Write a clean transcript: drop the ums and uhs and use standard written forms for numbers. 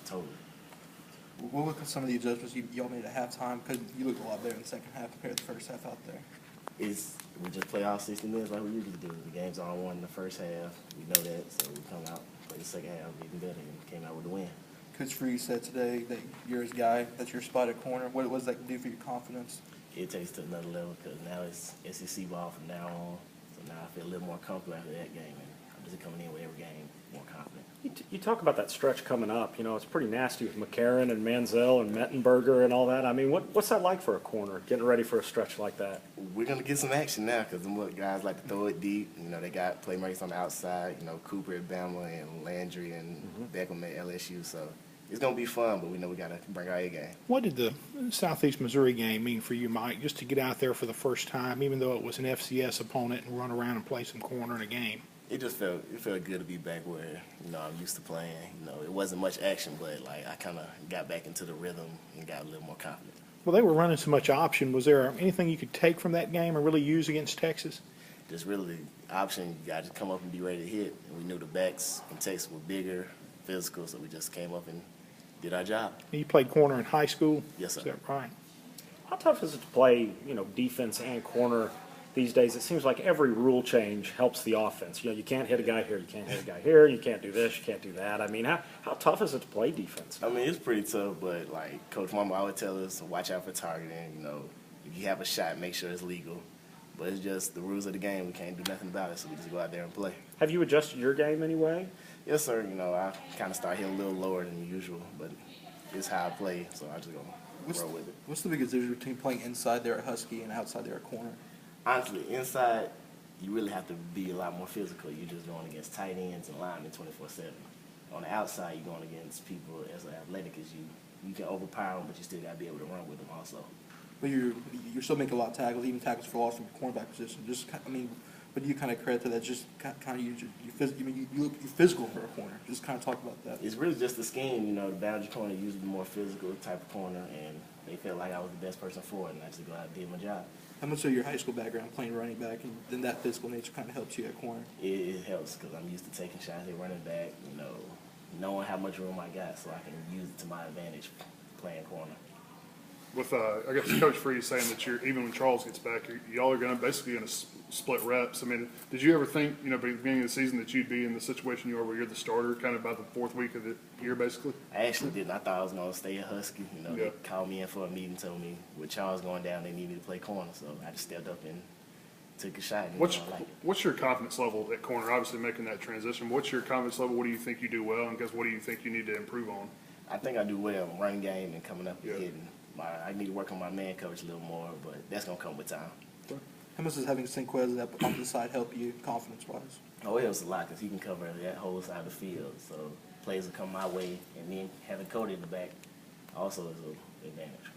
totally. What were some of the adjustments y'all made at halftime? Because you looked a lot better in the second half compared to the first half out there. We just play all 60 minutes like we usually do. The game's all won in the first half. We know that, so we come out, play the second half, even better, and came out with the win. Coach Free said today that you're his guy, that's your spot at corner. What does that do for your confidence? It takes it to another level because now it's SEC ball from now on. So now I feel a little more comfortable after that game, and I'm just coming in with every game more confident. You talk about that stretch coming up. You know, it's pretty nasty with McCarron and Manziel and Mettenberger and all that. I mean, what's that like for a corner, getting ready for a stretch like that? We're going to get some action now because them guys like to throw it deep. You know, they got playmakers on the outside, you know, Cooper at Bama and Landry and Beckham at LSU. So it's going to be fun, but we know we got to bring our A game. What did the Southeast Missouri game mean for you, Mike, just to get out there for the first time, even though it was an FCS opponent, and run around and play some corner in a game? It felt good to be back where, you know, I'm used to playing. You know, it wasn't much action, but, like, I kind of got back into the rhythm and got a little more confident. Well, they were running so much option. Was there anything you could take from that game and really use against Texas? Just really option, you got to come up and be ready to hit. And we knew the backs in Texas were bigger, physical, so we just came up and did our job. You played corner in high school? Yes, sir. Is that right? How tough is it to play, you know, defense and corner these days? It seems like every rule change helps the offense. You know, you can't hit a guy here, you can't hit a guy here, you can't do this, you can't do that. I mean, how tough is it to play defense? I mean, it's pretty tough, but, like, Coach Mama always tell us, watch out for targeting. You know, if you have a shot, make sure it's legal. But it's just the rules of the game. We can't do nothing about it, so we just go out there and play. Have you adjusted your game anyway? Yes, sir. You know, I kind of start hitting a little lower than usual, but it's how I play, so I just go roll with it. What's the biggest difference between playing inside there at Husky and outside there at corner? Honestly, inside, you really have to be a lot more physical. You're just going against tight ends and linemen 24/7. On the outside, you're going against people as athletic as you. You can overpower them, but you still got to be able to run with them also. But you're still making a lot of tackles, even tackles for loss from your cornerback position. But you kind of credit to that. Just kind of you look physical for a corner. Just kind of talk about that. It's really just the scheme. You know, the boundary corner usually the more physical type of corner, and they felt like I was the best person for it, and I just go out and did my job. How much of your high school background playing running back and then that physical nature kind of helps you at corner? It helps because I'm used to taking shots at running back. You know, knowing how much room I got, so I can use it to my advantage playing corner. With I guess Coach Free is saying that even when Charles gets back, y'all are basically going to split reps. I mean, did you ever think, you know, by the beginning of the season that you'd be in the situation you are where you're the starter, kind of by the fourth week of the year, basically? I actually didn't. I thought I was going to stay at Husky. You know, Yeah. They called me in for a meeting, told me with Charles going down, they need me to play corner, so I just stepped up and took a shot. And What's your confidence level at corner? Obviously, making that transition. What's your confidence level? What do you think you do well, and what do you think you need to improve on? I think I do well in running game and coming up and Yeah. hitting. I need to work on my man coverage a little more, but that's going to come with time. How much does having Sinquez on the side help you confidence-wise? Oh, it helps a lot because he can cover that whole side of the field. So plays will come my way, and then having Cody in the back also is an advantage.